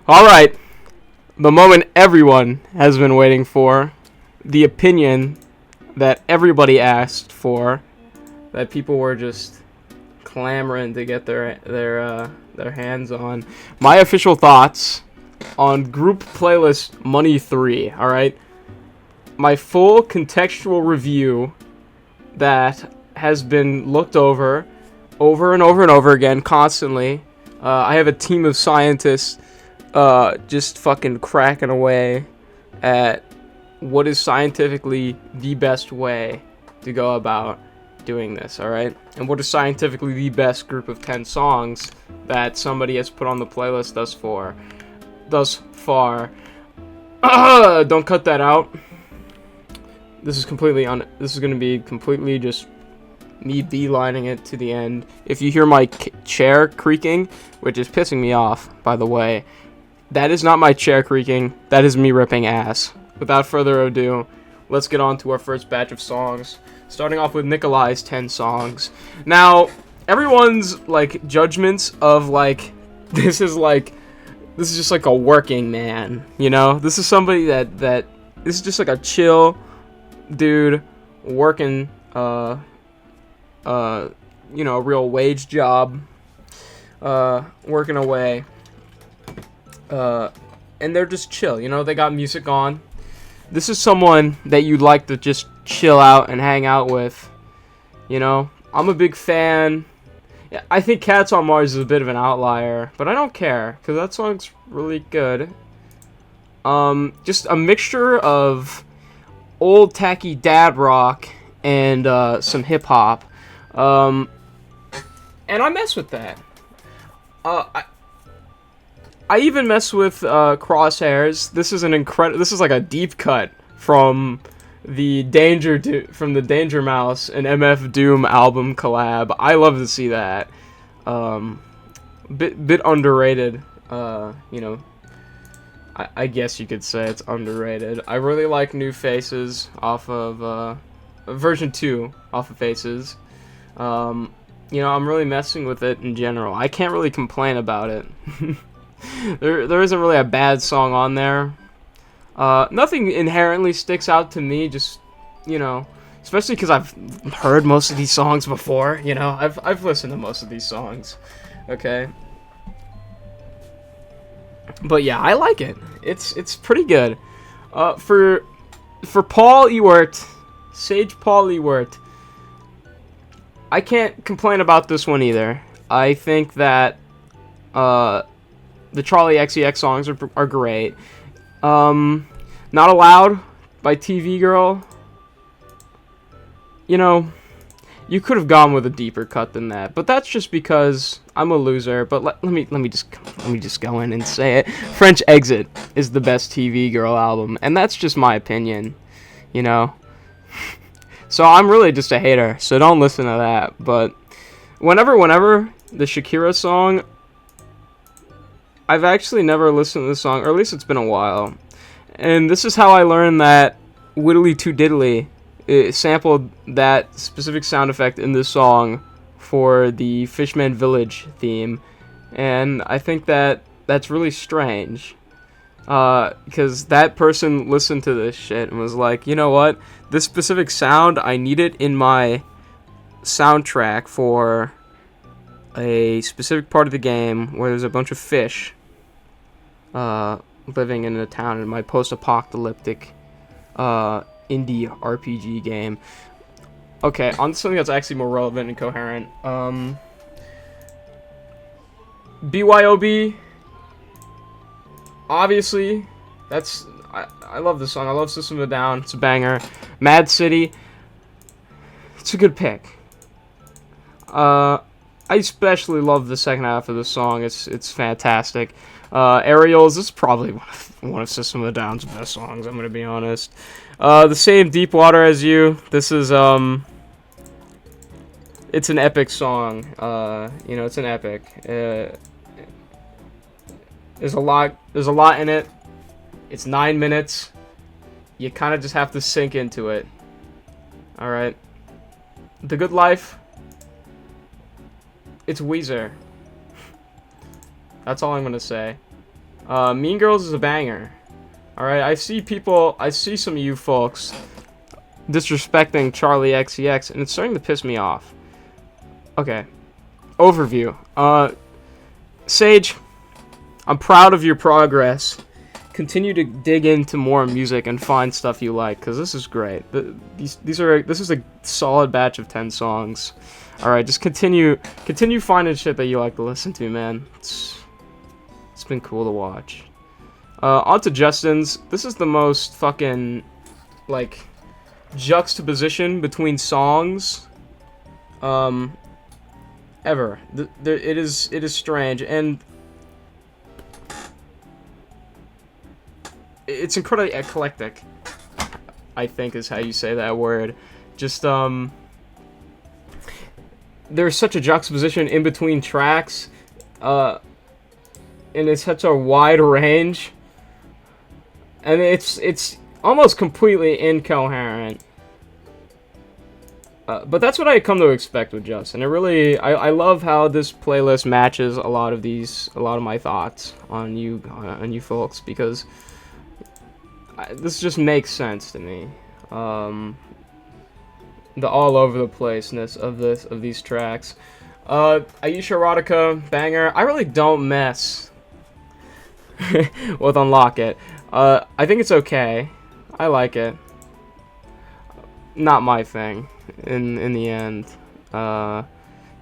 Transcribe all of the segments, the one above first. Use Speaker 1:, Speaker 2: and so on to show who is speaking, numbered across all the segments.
Speaker 1: All right, the moment everyone has been waiting for, the opinion that everybody asked for, that people were just clamoring to get their hands on. My official thoughts on group playlist Money 3. All right, my full contextual review that has been looked over and over and over again constantly. I have a team of scientists just fucking cracking away at what is scientifically the best way to go about doing this, alright? And what is scientifically the best group of 10 songs that somebody has put on the playlist thus far. Don't cut that out. This is this is going to be completely just me beelining it to the end. If you hear my chair creaking, which is pissing me off, by the way, that is not my chair creaking. That is me ripping ass. Without further ado, let's get on to our first batch of songs. Starting off with Nikolai's 10 songs. Now, everyone's like judgments of like this is just like a working man, you know? This is somebody that this is just like a chill dude working a real wage job, working away, and they're just chill, you know, they got music on. This is someone that you'd like to just chill out and hang out with, you know. I'm a big fan. I think Cats on Mars is a bit of an outlier, but I don't care, because that song's really good. Just a mixture of old tacky dad rock and some hip hop, and I mess with that. I even mess with Crosshairs. This is like a deep cut from the Danger Mouse and MF Doom album collab. I love to see that. Bit underrated. You know, I guess you could say it's underrated. I really like New Faces off of version 2 off of Faces. You know, I'm really messing with it in general. I can't really complain about it. There isn't really a bad song on there. Nothing inherently sticks out to me, just, you know, especially because I've heard most of these songs before, you know, I've listened to most of these songs, okay? But yeah, I like it. It's pretty good. For Paul Ewert, Sage Paul Ewert, I can't complain about this one either. I think that the Charlie XCX songs are great. Not Allowed by TV Girl. You know, you could have gone with a deeper cut than that, but that's just because I'm a loser. But let me just go in and say it. French Exit is the best TV Girl album, and that's just my opinion. You know. So I'm really just a hater. So don't listen to that. But whenever the Shakira song, I've actually never listened to this song, or at least it's been a while. And this is how I learned that Whittly Too Diddly sampled that specific sound effect in this song for the Fishman Village theme. And I think that that's really strange. Because that person listened to this shit and was like, you know what? This specific sound, I need it in my soundtrack for a specific part of the game where there's a bunch of fish living in a town in my post-apocalyptic indie RPG game. Okay, on to something that's actually more relevant and coherent. BYOB, obviously, I love this song. I love System of a Down. It's a banger. Mad City, it's a good pick. I especially love the second half of the song. It's fantastic. Aerials, this is probably one of System of a Down's best songs, I'm gonna be honest. The same Deep Water as You. This is it's an epic song. You know, it's an epic. There's a lot in it. It's 9 minutes. You kind of just have to sink into it. All right. The Good Life. It's Weezer. That's all I'm gonna say. Mean Girls is a banger. Alright, I see some of you folks disrespecting Charlie XCX, and it's starting to piss me off. Okay. Overview. Sage, I'm proud of your progress. Continue to dig into more music and find stuff you like, because this is great. This is a solid batch of 10 songs. Alright, just continue finding shit that you like to listen to, man. It's been cool to watch. On to Justin's. This is the most fucking, like, juxtaposition between songs ever. It is strange, and it's incredibly eclectic, I think is how you say that word. Just there's such a juxtaposition in between tracks, and it's such a wide range, and it's almost completely incoherent. But that's what I come to expect with Justin. I love how this playlist matches a lot of my thoughts on you folks, because this just makes sense to me. The all over the placeness of these tracks. Aisha Erotica, banger. I really don't mess with Unlock It. I think it's okay. I like it. Not my thing in the end.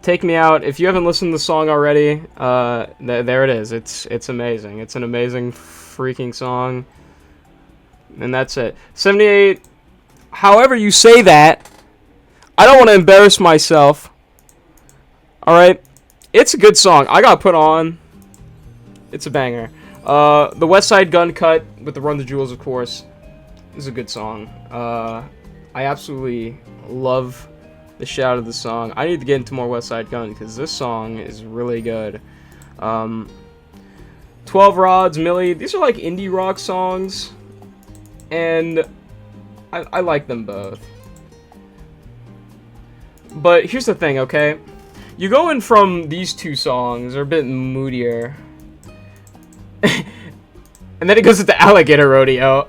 Speaker 1: Take Me Out. If you haven't listened to the song already, there it is. It's amazing. It's an amazing freaking song. And that's it. 78. However you say that, I don't want to embarrass myself. Alright? It's a good song. I got put on. It's a banger. The West Side Gun cut with the Run the Jewels, of course, is a good song. I absolutely love the shit out of the song. I need to get into more West Side Gun, because this song is really good. 12 Rods, Millie, these are like indie rock songs, and I like them both. But here's the thing, okay? You go in from these two songs, they're a bit moodier, and then it goes into Alligator Rodeo.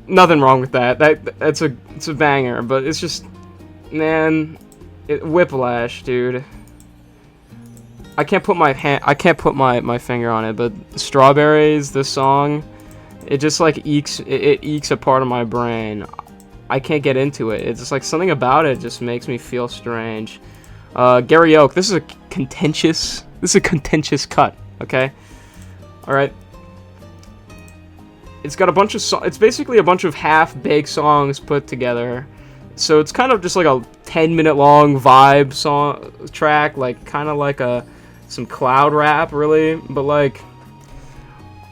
Speaker 1: Nothing wrong with that. It's a banger, but it's just, man, whiplash, dude. I can't put my finger on it, but Strawberries, this song, it just like ekes a part of my brain. I can't get into it. It's just like something about it just makes me feel strange. Gary Oak, this is a contentious cut, okay? All right. It's got a bunch of it's basically a bunch of half-baked songs put together. So it's kind of just like a 10-minute long vibe song track, like kind of like some cloud rap, really. But like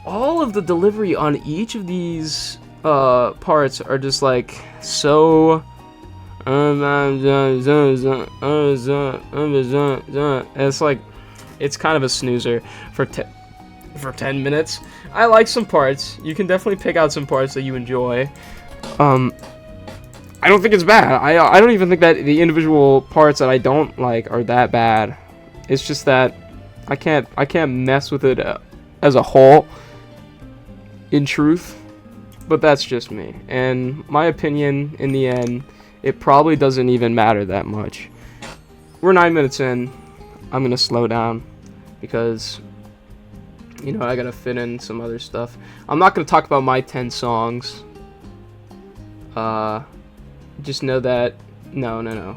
Speaker 1: all of the delivery on each of these parts are just like so. It's like it's kind of a snoozer for 10 minutes. I like some parts. You can definitely pick out some parts that you enjoy. I don't think it's bad. I don't even think that the individual parts that I don't like are that bad. It's just that I can't mess with it as a whole, in truth. But that's just me. And my opinion, in the end, it probably doesn't even matter that much. We're 9 minutes in. I'm gonna slow down because, you know, I gotta fit in some other stuff. I'm not gonna talk about my 10 songs. Just know that no.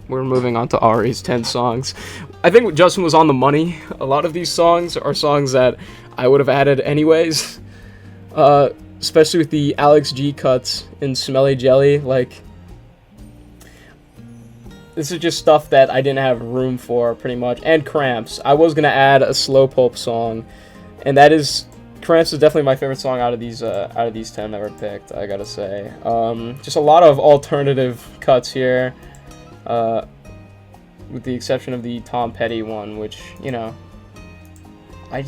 Speaker 1: We're moving on to Ari's 10 songs. I think Justin was on the money. A lot of these songs are songs that I would have added anyways. Especially with the Alex G cuts in Smelly Jelly. Like, this is just stuff that I didn't have room for, pretty much. And Cramps. I was gonna add a Slow Pulp song, and Cramps is definitely my favorite song out of these 10 that were picked, I gotta say. Just a lot of alternative cuts here, with the exception of the Tom Petty one, which, you know, I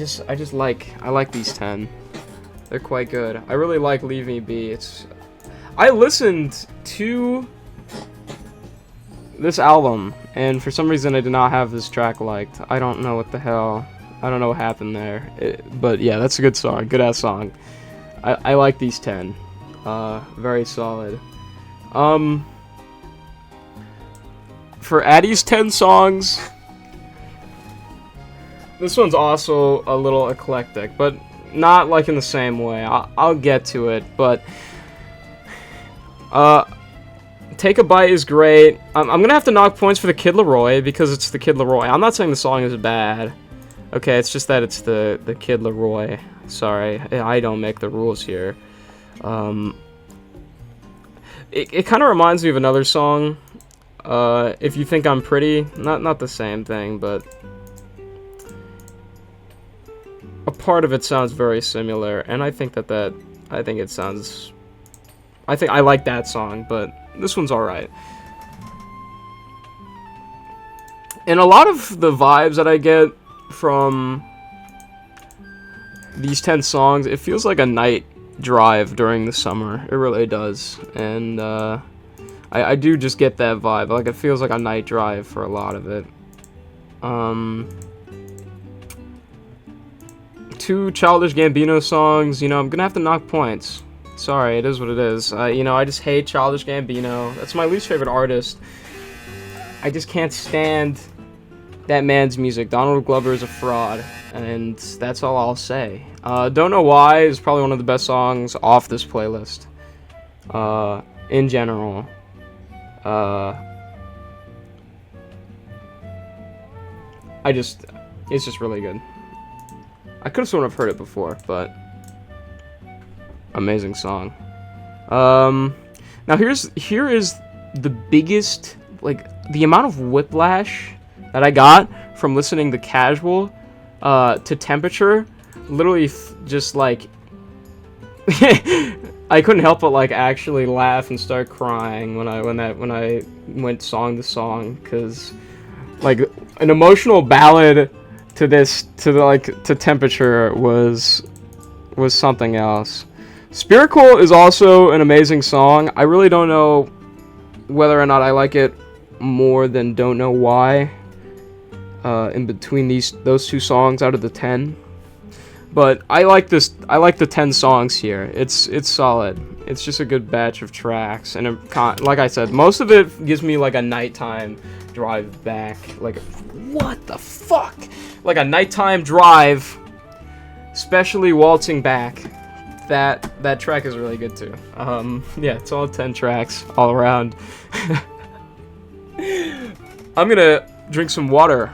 Speaker 1: like these 10. They're quite good. I really like Leave Me Be. I listened to this album, and for some reason I did not have this track liked. I don't know what the hell. I don't know what happened there. But yeah, that's a good song. Good ass song. I like these 10. Very solid. For Addy's 10 songs, this one's also a little eclectic, but not like in the same way. I'll get to it, but Take a Bite is great. I'm gonna have to knock points for the Kid Laroi because it's the Kid Laroi. I'm not saying the song is bad. Okay, it's just that it's the Kid Laroi. Sorry, I don't make the rules here. It kind of reminds me of another song. If You Think I'm Pretty, not the same thing, but a part of it sounds very similar, and I think I think I like that song, but this one's alright. And a lot of the vibes that I get from these 10 songs, it feels like a night drive during the summer. It really does. And I do just get that vibe. Like, it feels like a night drive for a lot of it. 2 Childish Gambino songs, you know, I'm gonna have to knock points. Sorry, it is what it is. You know, I just hate Childish Gambino. That's my least favorite artist. I just can't stand that man's music. Donald Glover is a fraud, and that's all I'll say. Don't Know Why is probably one of the best songs off this playlist. In general. It's just really good. I could have sworn I've heard it before, but amazing song. Now here is the biggest, like, the amount of whiplash that I got from listening to Casual to Temperature. Literally just like I couldn't help but like actually laugh and start crying when I went song to song, because like an emotional ballad to Temperature was something else. Spiritual is also an amazing song. I really don't know whether or not I like it more than Don't Know Why. In between those 2 songs out of the 10, but I like the 10 songs here. It's solid. It's just a good batch of tracks, and like I said, most of it gives me like a nighttime drive back. Like, what the fuck? Like a nighttime drive, especially waltzing back. That track is really good too. Yeah, it's all 10 tracks all around. I'm gonna drink some water.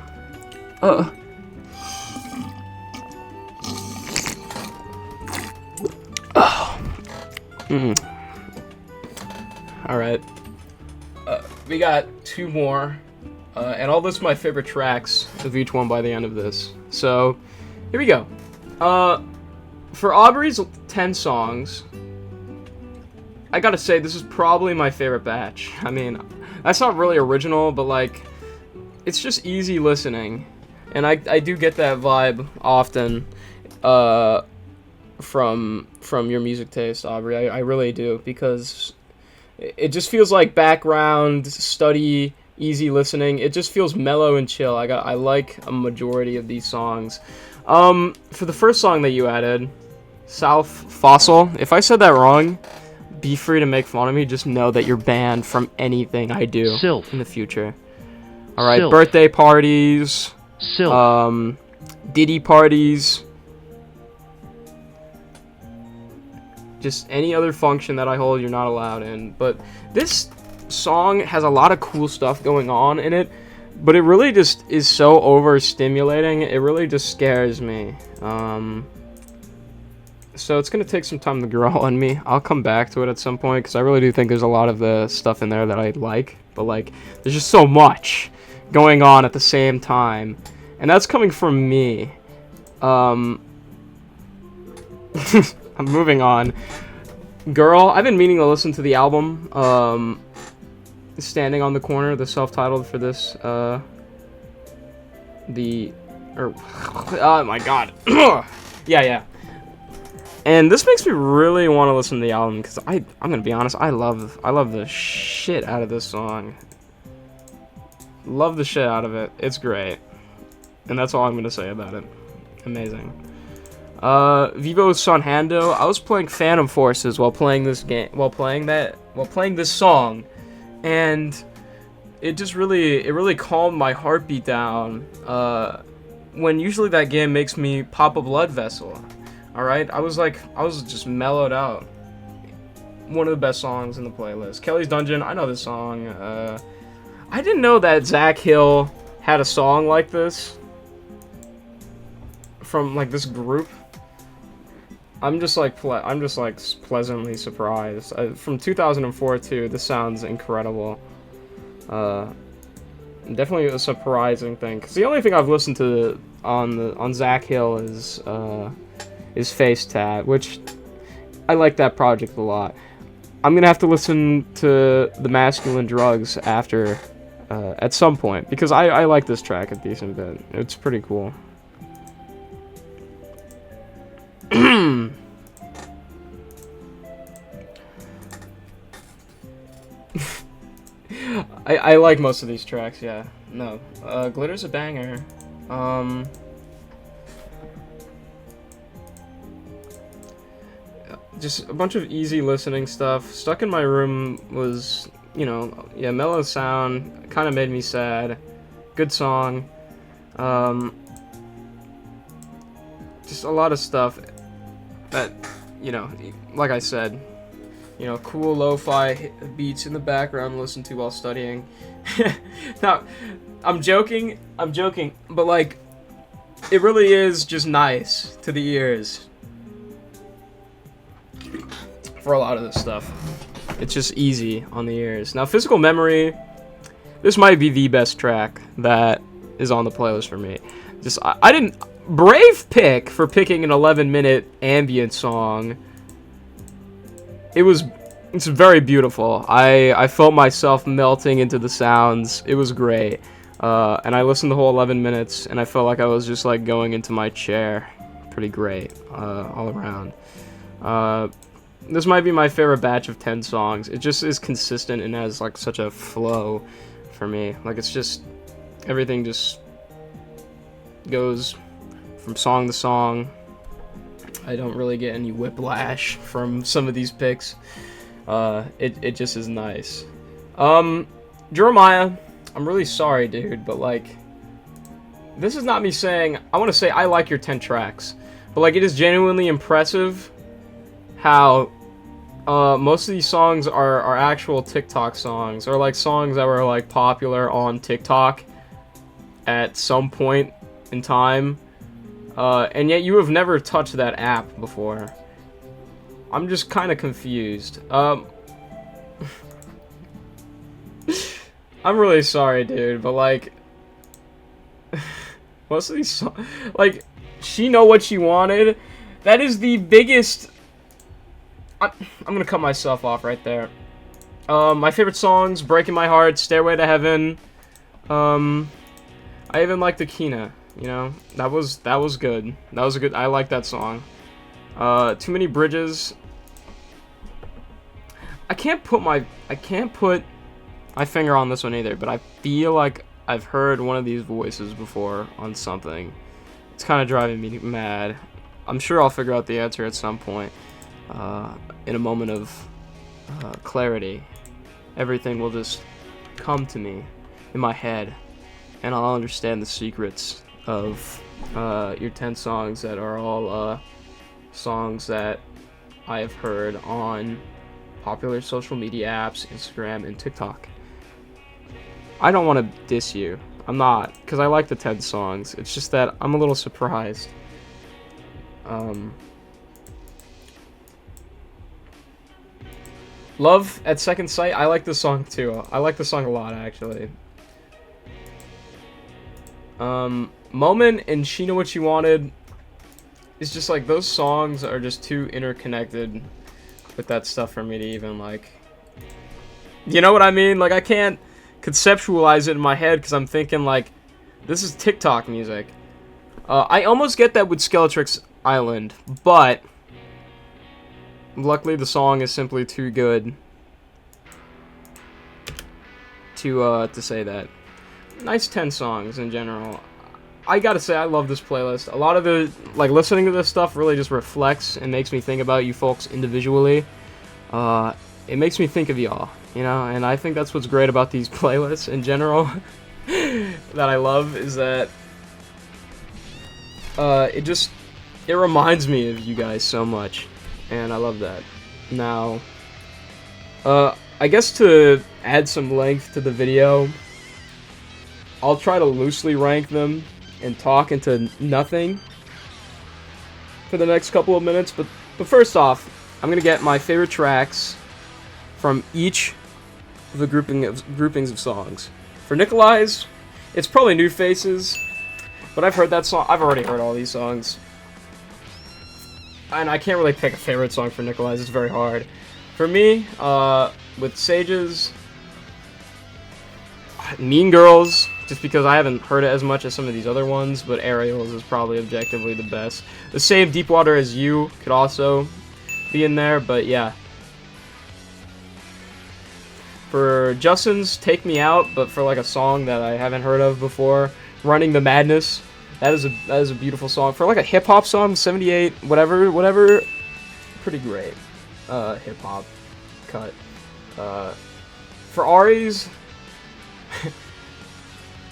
Speaker 1: Alright. We got 2 more. And I'll list my favorite tracks of each one by the end of this. So, here we go. For Aubrey's 10 songs, I gotta say, this is probably my favorite batch. I mean, that's not really original, but like, it's just easy listening. And I do get that vibe often from your music taste, Aubrey. I really do, because it just feels like background study, easy listening. It just feels mellow and chill. I like a majority of these songs. For the first song that you added, South Fossil, if I said that wrong, be free to make fun of me. Just know that you're banned from anything I do in the future. Alright, birthday parties, Diddy parties, just any other function that I hold, you're not allowed in. But this song has a lot of cool stuff going on in it, but it really just is so overstimulating. It really just scares me. So it's gonna take some time to grow on me. I'll come back to it at some point, because I really do think there's a lot of the stuff in there that I like, but like, there's just so much going on at the same time, and that's coming from me. I'm moving on. Girl, I've been meaning to listen to the album, Standing on the Corner, the self-titled for this, oh my god. Yeah. And this makes me really want to listen to the album, because I'm gonna be honest, I love the shit out of this song. Love the shit out of it. It's great. And that's all I'm gonna say about it. Amazing. Vivo Sonhando. I was playing Phantom Forces while playing this game, while playing this song, and it just really calmed my heartbeat down. When usually that game makes me pop a blood vessel. All right, I was just mellowed out. One of the best songs in the playlist. Kelly's Dungeon. I know this song. I didn't know that Zach Hill had a song like this from like this group. I'm just pleasantly surprised. From 2004 too. This sounds incredible. Definitely a surprising thing. Cause the only thing I've listened to on Zach Hill is Face Tat, which I like that project a lot. I'm gonna have to listen to The Masculine Drugs after at some point because I like this track a decent bit. It's pretty cool. I like most of these tracks, yeah. No. Glitter's a banger. Just a bunch of easy listening stuff. Stuck in My Room was, you know, yeah, mellow sound, kind of made me sad. Good song. Just a lot of stuff that, you know, like I said, you know, cool lo-fi beats in the background to listen to while studying. Now, I'm joking, but like, it really is just nice to the ears for a lot of this stuff. It's just easy on the ears. Now, Physical Memory, this might be the best track that is on the playlist for me. Just, I didn't, brave pick for picking an 11-minute ambient song. It's very beautiful. I felt myself melting into the sounds. It was great. And I listened the whole 11 minutes, and I felt like I was just like going into my chair. Pretty great, all around. This might be my favorite batch of 10 songs. It just is consistent and has like such a flow for me. Like it's just, everything just goes from song to song. I don't really get any whiplash from some of these picks. It just is nice. Jeremiah, I'm really sorry, dude, but like, this is not me saying, I want to say I like your 10 tracks, but like, it is genuinely impressive how most of these songs are actual TikTok songs, or like songs that were like popular on TikTok at some point in time, and yet you have never touched that app before. I'm just kind of confused. I'm really sorry, dude, but like, most of these songs, like, She Know What She Wanted, that is the biggest. I'm gonna cut myself off right there. My favorite songs: Breaking My Heart, Stairway to Heaven. I even like the Kina. You know, that was good. That was a good. I like that song. Too Many Bridges. I can't put my finger on this one either, but I feel like I've heard one of these voices before on something. It's kind of driving me mad. I'm sure I'll figure out the answer at some point. In a moment of clarity, everything will just come to me in my head, and I'll understand the secrets of your 10 songs that are all songs that I have heard on popular social media apps, Instagram and TikTok. I don't want to diss you. I'm not, because I like the 10 songs. It's just that I'm a little surprised. Love at Second Sight, I like this song too. I like the song a lot, actually. Moment and She Know What She Wanted is just like, those songs are just too interconnected with that stuff for me to even like, you know what I mean? Like, I can't conceptualize it in my head because I'm thinking like, this is TikTok music. I almost get that with Skeletrix Island, but luckily the song is simply too good to say that. nice 10 songs in general. I gotta say, I love this playlist. A lot of the, like, listening to this stuff really just reflects and makes me think about you folks individually. It makes me think of y'all, you know, and I think that's what's great about these playlists in general that I love, is that it reminds me of you guys so much, and I love that. Now, I guess to add some length to the video, I'll try to loosely rank them and talk into nothing for the next couple of minutes, but first off, I'm gonna get my favorite tracks from each of the groupings of songs. For Nikolai's, it's probably New Faces, but I've heard that song. I've already heard all these songs, and I can't really pick a favorite song for Nikolai's. It's very hard. For me, with Sage's, Mean Girls, just because I haven't heard it as much as some of these other ones, but Aerials is probably objectively the best. The same Deep Water as You could also be in there, but yeah. For Justin's, Take Me Out, but for like a song that I haven't heard of before, Running the Madness. That is a beautiful song. For like a hip hop song, 78, whatever, pretty great. Hip hop cut. For Ari's,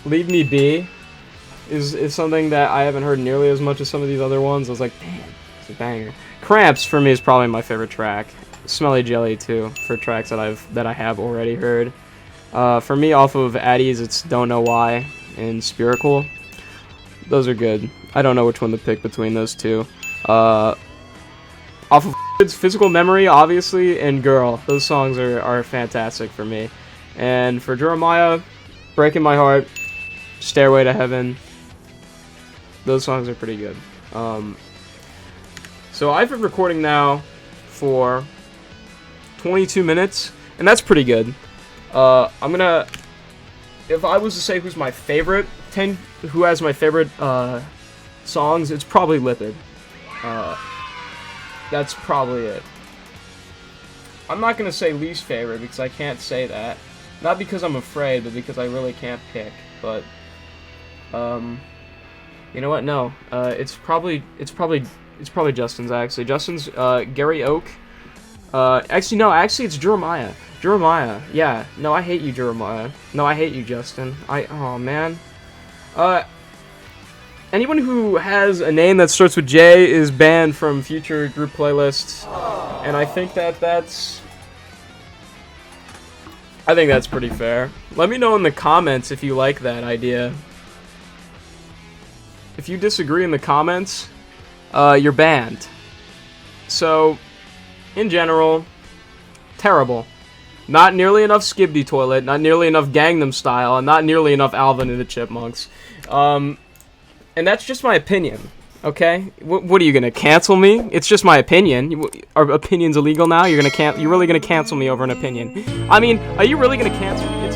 Speaker 1: Leave Me Be is something that I haven't heard nearly as much as some of these other ones. I was like, damn, it's a banger. Cramps for me is probably my favorite track. Smelly Jelly too, for tracks that I have already heard. For me, off of Addie's, it's Don't Know Why and Spiracle. Those are good. I don't know which one to pick between those two. Off of it's Physical Memory, obviously, and Girl. Those songs are fantastic for me. And for Jeremiah, Breaking My Heart, Stairway to Heaven. Those songs are pretty good. So I've been recording now for 22 minutes, and that's pretty good. I'm gonna, if I was to say who's my favorite, who has my favorite songs, it's probably Lipid. That's probably it. I'm not gonna say least favorite because I can't say that. Not because I'm afraid, but because I really can't pick. But you know what? No, it's probably Justin's actually. Justin's Gary Oak. Actually it's Jeremiah. Jeremiah, yeah. No, I hate you, Jeremiah. No, I hate you, Justin. Oh man. Anyone who has a name that starts with J is banned from future group playlists, and I think that's pretty fair. Let me know in the comments if you like that idea. If you disagree in the comments, you're banned. So, in general, terrible. Not nearly enough Skibidi Toilet, not nearly enough Gangnam Style, and not nearly enough Alvin and the Chipmunks. And that's just my opinion, okay? What are you gonna cancel me? It's just my opinion. Are opinions illegal now? You're really gonna cancel me over an opinion? I mean, are you really gonna cancel me?